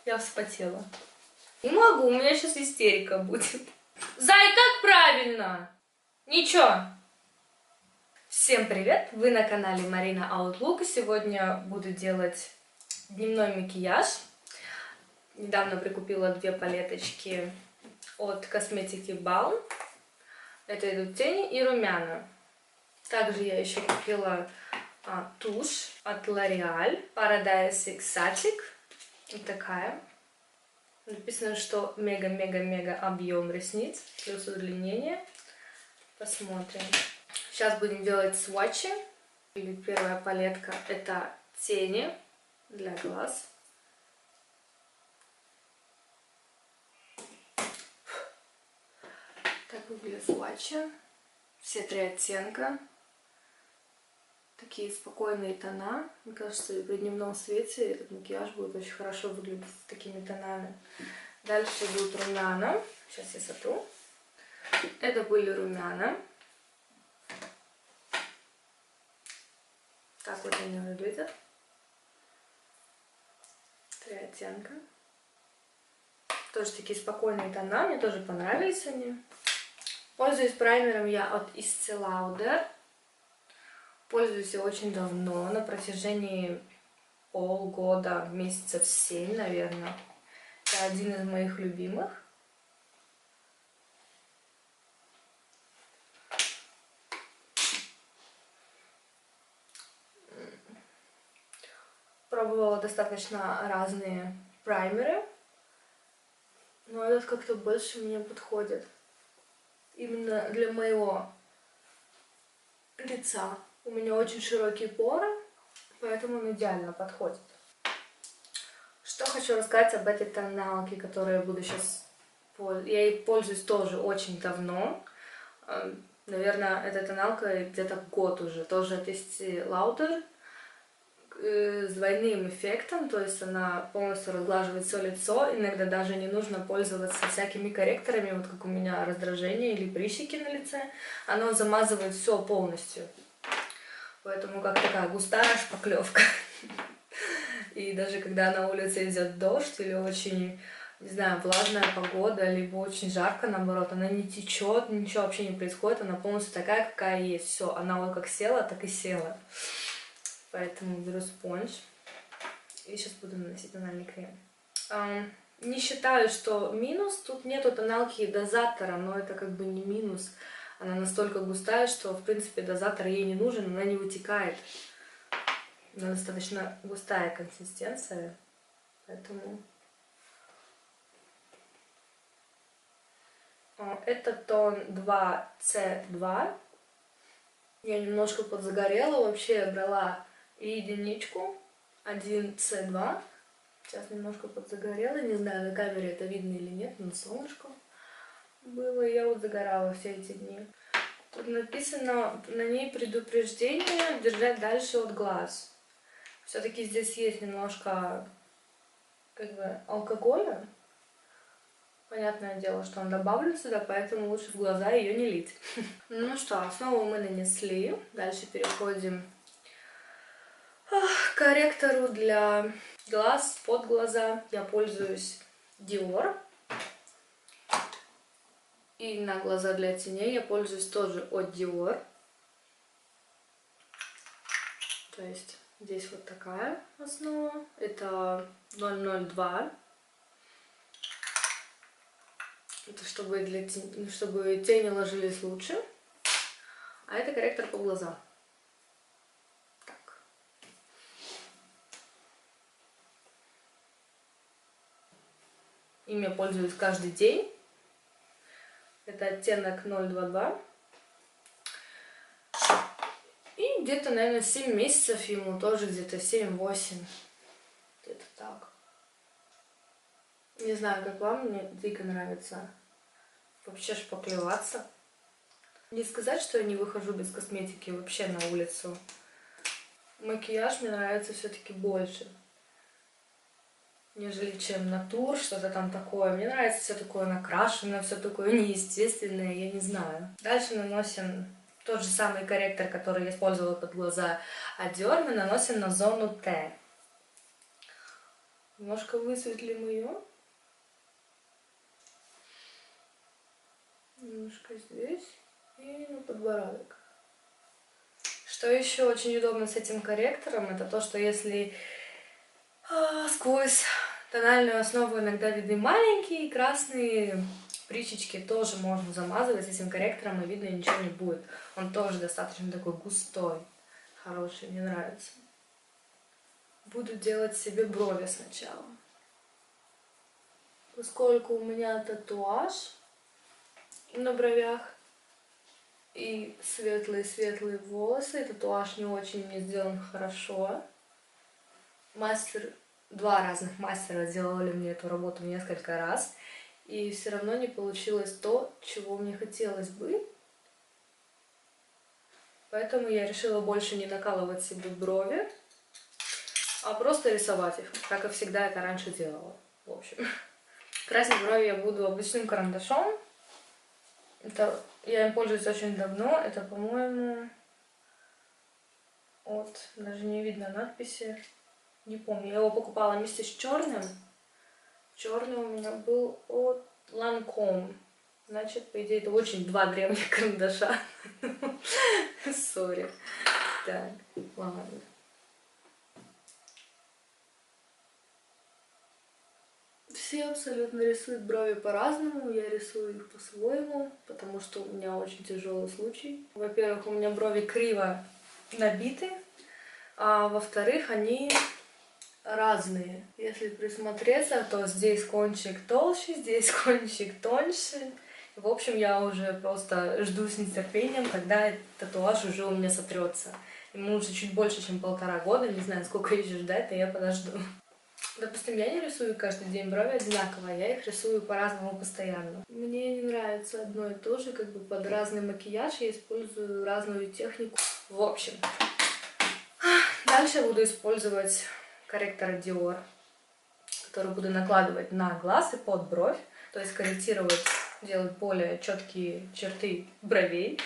Я вспотела. Не могу, у меня сейчас истерика будет. Зай, как правильно? Ничего. Всем привет! Вы на канале Марина Outlook. Сегодня буду делать дневной макияж. Недавно прикупила 2 палеточки от косметики Balm. Это идут тени и румяна. Также я еще купила тушь от L'Oreal Paradise Exotic. Вот такая. Написано, что мега-мега-мега объем ресниц, плюс удлинение. Посмотрим. Сейчас будем делать свотчи. Первая палетка — это тени для глаз. Так выглядят свотчи. Все 3 оттенка. Такие спокойные тона. Мне кажется, при дневном свете этот макияж будет очень хорошо выглядеть с такими тонами. Дальше идут румяна. Сейчас я сотру. Это были румяна. Так вот они выглядят. 3 оттенка. Тоже такие спокойные тона. Мне тоже понравились они. Пользуюсь праймером я от Estee Lauder. Пользуюсь я очень давно, на протяжении полгода, месяцев 7, наверное. Это один из моих любимых. Пробовала достаточно разные праймеры, но этот как-то больше мне подходит. Именно для моего лица. У меня очень широкие поры, поэтому он идеально подходит. Что хочу рассказать об этой тоналке, которую я буду сейчас пользоваться. Я ей пользуюсь тоже очень давно. Наверное, эта тоналка где-то год уже. Тоже от Estee Lauder. С двойным эффектом, то есть она полностью разглаживает все лицо. Иногда даже не нужно пользоваться всякими корректорами, вот как у меня раздражение или прыщики на лице. Оно замазывает все полностью. Поэтому как такая густая шпаклевка. И даже когда на улице идет дождь или очень, не знаю, влажная погода, либо очень жарко, наоборот, она не течет, ничего вообще не происходит, она полностью такая, какая есть. Все, она вот как села, так и села. Поэтому беру спонж и сейчас буду наносить тональный крем. Не считаю, что минус. Тут нету тоналки дозатора, но это как бы не минус. Она настолько густая, что в принципе дозатор ей не нужен, она не вытекает. Она достаточно густая консистенция, поэтому... Это тон 2C2. Я немножко подзагорела, вообще я брала и единичку, 1C2. Сейчас немножко подзагорела, не знаю, на камере это видно или нет, но солнышко было, и я вот загорала все эти дни. Тут написано на ней предупреждение держать дальше от глаз. Все-таки здесь есть немножко как бы алкоголя. Понятное дело, что он добавлен сюда, поэтому лучше в глаза ее не лить. Ну что, основу мы нанесли. Дальше переходим к корректору для глаз, под глаза. Я пользуюсь Dior. И на глаза для теней я пользуюсь тоже от Dior. То есть здесь вот такая основа. Это 002. Это чтобы тени ложились лучше. А это корректор по глазам. Так. Им я пользуюсь каждый день. Это оттенок 022. И где-то, наверное, 7 месяцев ему, тоже где-то 7-8. Где-то так. Не знаю, как вам, мне дико нравится вообще шпаклеваться. Не сказать, что я не выхожу без косметики вообще на улицу. Макияж мне нравится все-таки больше, нежели чем натур, что-то там такое. Мне нравится все такое накрашенное, все такое неестественное, я не знаю. Дальше наносим тот же самый корректор, который я использовала под глаза от Dior, мы наносим на зону Т. Немножко высветлим ее. Немножко здесь и на подбородок. Что еще очень удобно с этим корректором, это то, что если сквозь тональную основу иногда видны маленькие красные причечки, тоже можно замазывать с этим корректором, и видно ничего не будет. Он тоже достаточно такой густой, хороший, мне нравится. Буду делать себе брови сначала. Поскольку у меня татуаж на бровях и светлые-светлые волосы, татуаж не очень мне сделан хорошо. Два разных мастера делали мне эту работу несколько раз, и все равно не получилось то, чего мне хотелось бы. Поэтому я решила больше не накалывать себе брови, а просто рисовать их, как и всегда это раньше делала. В общем, красить брови я буду обычным карандашом. Я им пользуюсь очень давно. Это, по-моему, даже не видно надписи. Не помню. Я его покупала вместе с черным. Черный у меня был от Lancome. Значит, по идее, это очень два древних карандаша. Сори. Так, ладно. Все абсолютно рисуют брови по-разному, я рисую их по-своему, потому что у меня очень тяжелый случай. Во-первых, у меня брови криво набиты, а во-вторых, они разные. Если присмотреться, то здесь кончик толще, здесь кончик тоньше. В общем, я уже просто жду с нетерпением, когда татуаж уже у меня сотрется. Ему уже чуть больше, чем 1,5 года, не знаю, сколько еще ждать, но я подожду. Допустим, я не рисую каждый день брови одинаково, я их рисую по-разному постоянно. Мне не нравится одно и то же, как бы под разный макияж я использую разную технику. В общем, дальше я буду использовать корректор Dior, который буду накладывать на глаз и под бровь, то есть корректировать, делать более четкие черты бровей.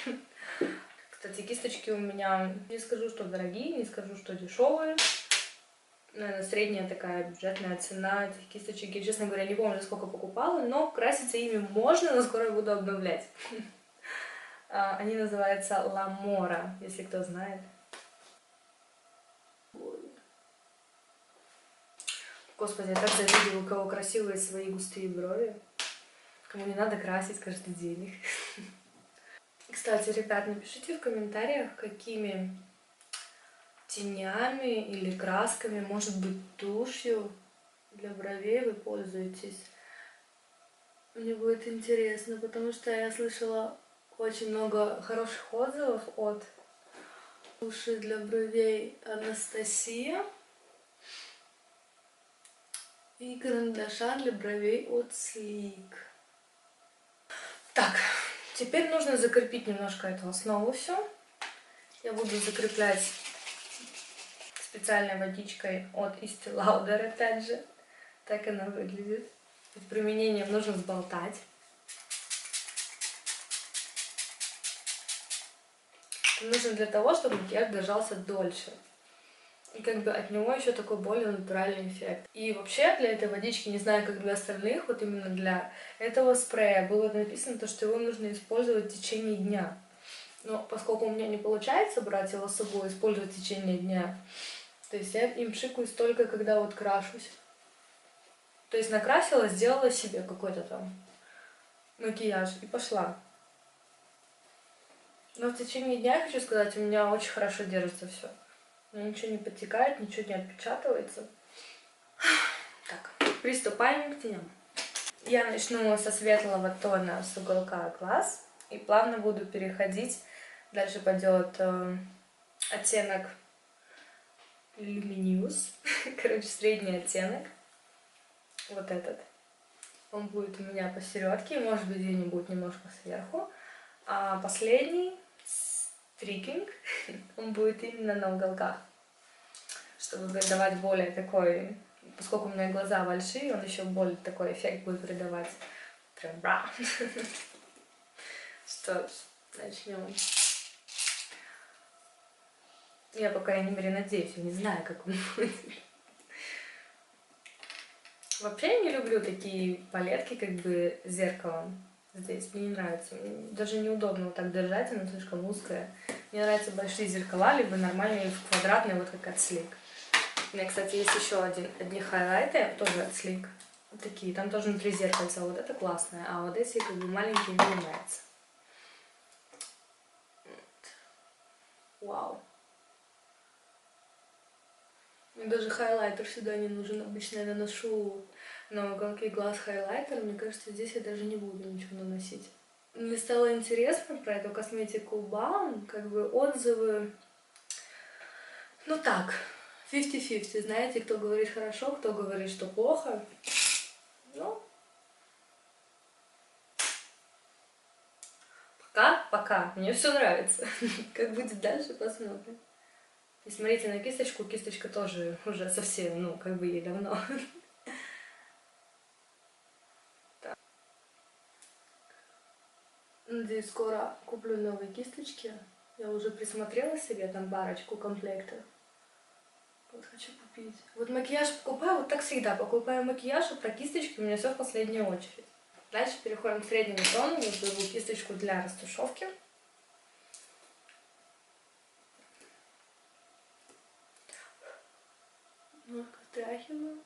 Кстати, кисточки у меня, не скажу, что дорогие, не скажу, что дешевые. Наверное, средняя такая бюджетная цена этих кисточек. Я, честно говоря, не помню, за сколько покупала, но краситься ими можно, но скоро буду обновлять. Они называются Lamora, если кто знает. Господи, я так завидую, у кого красивые свои густые брови. Кому не надо красить каждый день их. Кстати, ребят, напишите в комментариях, какими тенями или красками, может быть, тушью для бровей вы пользуетесь. Мне будет интересно, потому что я слышала очень много хороших отзывов от туши для бровей Анастасия и карандаша для бровей от Sleek. Так, теперь нужно закрепить немножко эту основу все. Я буду закреплять специальной водичкой от Estee Lauder, опять же. Так она выглядит. Перед применением нужно сболтать. Это нужно для того, чтобы макияж держался дольше. И как бы от него еще такой более натуральный эффект. И вообще для этой водички, не знаю, как для остальных, вот именно для этого спрея было написано, то, что его нужно использовать в течение дня. Но поскольку у меня не получается брать его с собой, использовать в течение дня, то есть я им пшикаюсь только когда вот крашусь. То есть накрасила, сделала себе какой-то там макияж и пошла. Но в течение дня, я хочу сказать, у меня очень хорошо держится все. Ничего не подтекает, ничего не отпечатывается. Так, приступаем к теням. Я начну со светлого тона с уголка глаз и плавно буду переходить. Дальше пойдет оттенок Luminous, короче, средний оттенок. Вот этот. Он будет у меня посередке, может быть, где-нибудь немножко сверху. А последний, Streaking, он будет именно на уголках, чтобы давать более такой, поскольку у меня глаза большие, он еще более такой эффект будет придавать. Прям бра. Что ж, начнем. Я, по крайней мере, надеюсь, я не знаю, как он будет. Вообще я не люблю такие палетки, как бы с зеркалом. Здесь мне не нравится. Даже неудобно вот так держать, она слишком узкая. Мне нравятся большие зеркала, либо нормальные квадратные, вот как от Sleek. У меня, кстати, есть еще одни хайлайты, тоже от Sleek. Вот такие, там тоже внутри зеркальца, вот это классное. А вот эти как бы маленькие мне не нравятся. Вау. Мне даже хайлайтер сюда не нужен. Обычно я наношу на уголки глаз хайлайтер. Мне кажется, здесь я даже не буду ничего наносить. Мне стало интересно про эту косметику Balm, как бы отзывы, ну так, 50-50, знаете, кто говорит хорошо, кто говорит, что плохо. Ну, пока, мне все нравится. Как будет дальше, посмотрим. И смотрите на кисточку, кисточка тоже уже совсем, ну, как бы ей давно. Надеюсь, скоро куплю новые кисточки. Я уже присмотрела себе там парочку комплектов. Вот хочу купить. Вот макияж покупаю, вот так всегда. Покупаю макияж, а про кисточки у меня все в последнюю очередь. Дальше переходим к среднему тону. Я беру кисточку для растушевки. Немножко встряхиваю.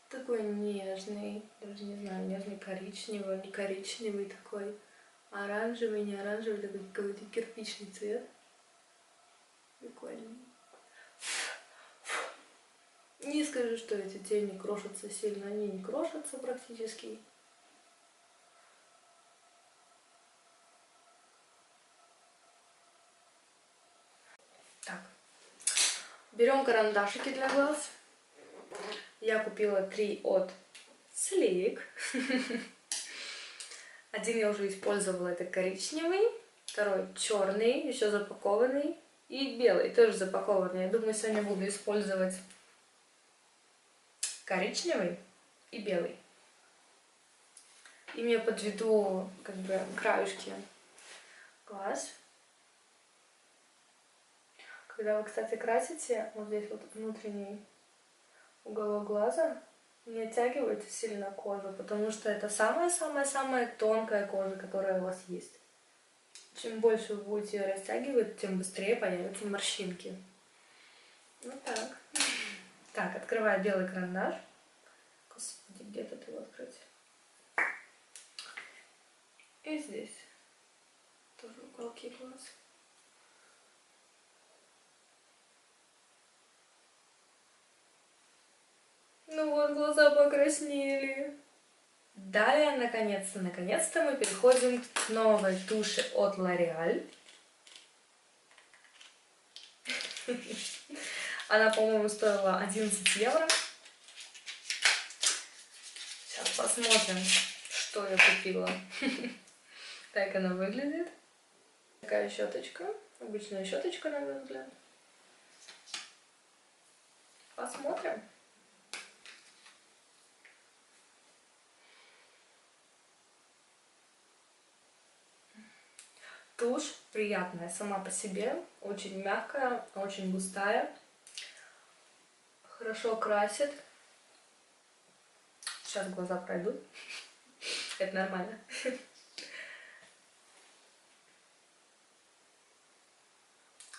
Такой нежный, даже не знаю, нежный коричневый, не коричневый такой. Оранжевый, не оранжевый, такой какой-то кирпичный цвет. Прикольный. Не скажу, что эти тени крошатся сильно, они не крошатся практически. Так, берем карандашики для глаз. Я купила 3 от Sleek. Один я уже использовала, это коричневый, второй черный, еще запакованный, и белый, тоже запакованный. Я думаю, сегодня буду использовать коричневый и белый. Ими я подведу как бы краюшки глаз. Когда вы, кстати, красите, вот здесь вот внутренний уголок глаза, не оттягивайте сильно кожу, потому что это самая-самая-самая тонкая кожа, которая у вас есть. Чем больше вы будете ее растягивать, тем быстрее появятся морщинки. Вот так. Так, открываю белый карандаш. Господи, где-то его открыть. И здесь тоже уголки глаз. Ну вот, глаза покраснели. Далее, наконец-то мы переходим к новой туши от L'Oreal. Она, по-моему, стоила 11 евро. Сейчас посмотрим, что я купила. Так она выглядит. Такая щеточка. Обычная щеточка, на мой взгляд. Посмотрим. Тушь приятная сама по себе, очень мягкая, очень густая, хорошо красит. Сейчас глаза пройдут, это нормально.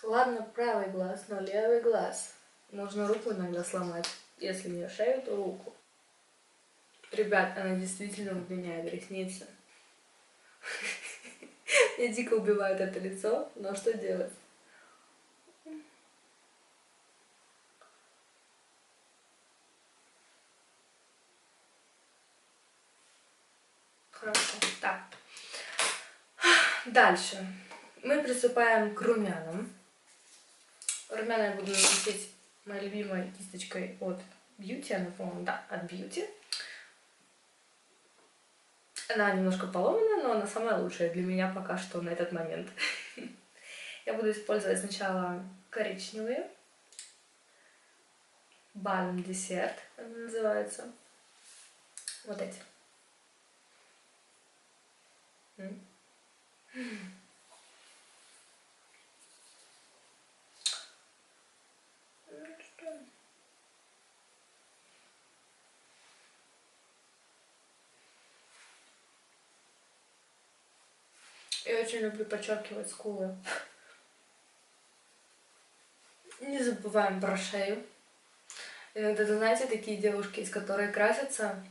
Ладно, правый глаз, но левый глаз. Можно руку иногда сломать, если не шею, то руку. Ребят, она действительно удлиняет ресницы. Меня дико убивает это лицо, но что делать? Хорошо. Так. Дальше. Мы приступаем к румянам. Румяна я буду наносить моей любимой кисточкой от Beauty. Она, по-моему, да, от Beauty. Она немножко поломана, но она самая лучшая для меня пока что на этот момент. Я буду использовать сначала коричневые. Balm Dessert, это называется. Вот эти. Я очень люблю подчеркивать скулы. Не забываем про шею. Иногда, знаете, такие девушки, из которых красятся,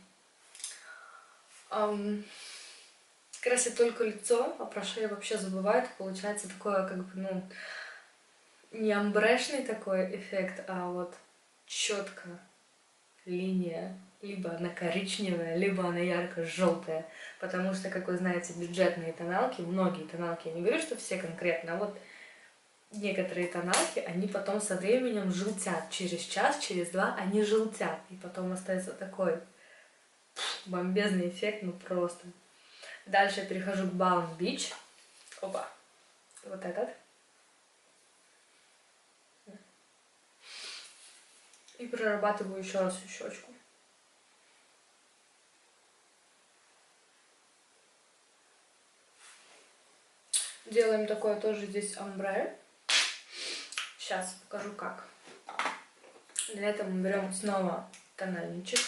красят только лицо, а про шею вообще забывают. Получается такое, как бы, ну, не амбрешный такой эффект, а вот четко линия. Либо она коричневая, либо она ярко-желтая. Потому что, как вы знаете, бюджетные тоналки, многие тоналки, я не говорю, что все конкретно, а вот некоторые тоналки, они потом со временем желтят. Через час, через два они желтят. И потом остается такой бомбезный эффект, ну просто. Дальше я перехожу к Balm Beach. Опа. Вот этот. И прорабатываю еще раз щечку. Делаем такое тоже здесь омбре. Сейчас покажу как. Для этого мы берем снова тональничек.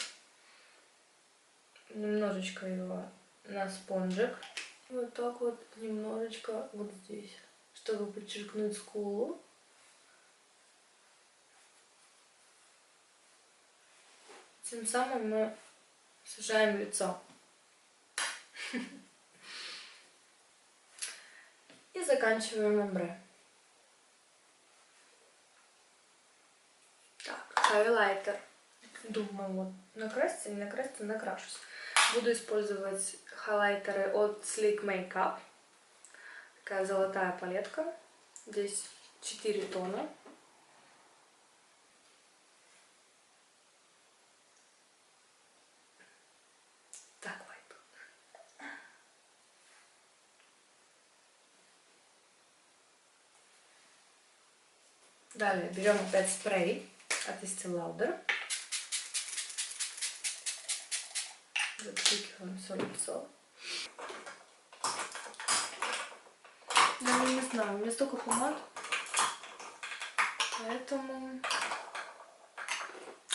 Немножечко его на спонжик. Вот так вот немножечко вот здесь, чтобы подчеркнуть скулу. Тем самым мы сужаем лицо. И заканчиваем омбре. Так, хайлайтер. Думаю, вот накраситься, не накраситься, накрашусь. Буду использовать хайлайтеры от Sleek Makeup. Такая золотая палетка. Здесь 4 тона. Так, пойду. Далее берем опять спрей от Estee Lauder. Запрыгиваем все лицо. Да, ну, не знаю, у меня столько помад. Поэтому...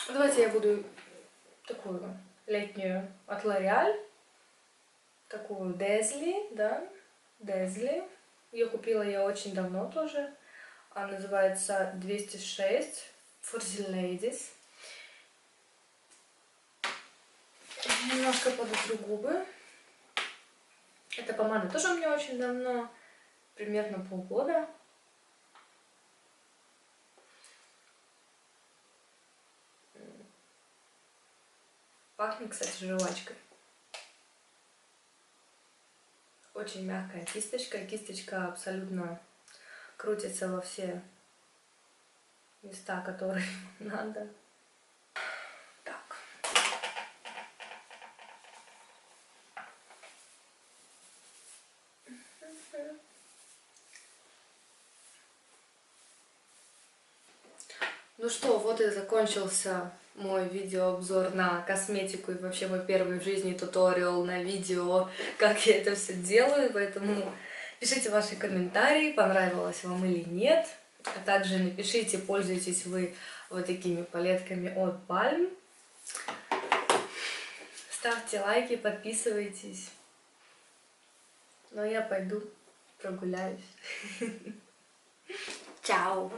Давайте я буду такую летнюю от L'Oreal. Такую Dazzly, да? Dazzly. Ее купила я очень давно тоже. Она называется 206 for the Ladies. Немножко подутру губы. Эта помада тоже у меня очень давно, примерно полгода. Пахнет, кстати, жвачкой. Очень мягкая кисточка. Кисточка абсолютно крутится во все места, которые надо. Так. Ну что, вот и закончился мой видеообзор на косметику и вообще мой первый в жизни туториал на видео, как я это все делаю, поэтому пишите ваши комментарии, понравилось вам или нет, а также напишите, пользуетесь вы вот такими палетками от Balm. Ставьте лайки, подписывайтесь. Ну а я пойду прогуляюсь. Чао!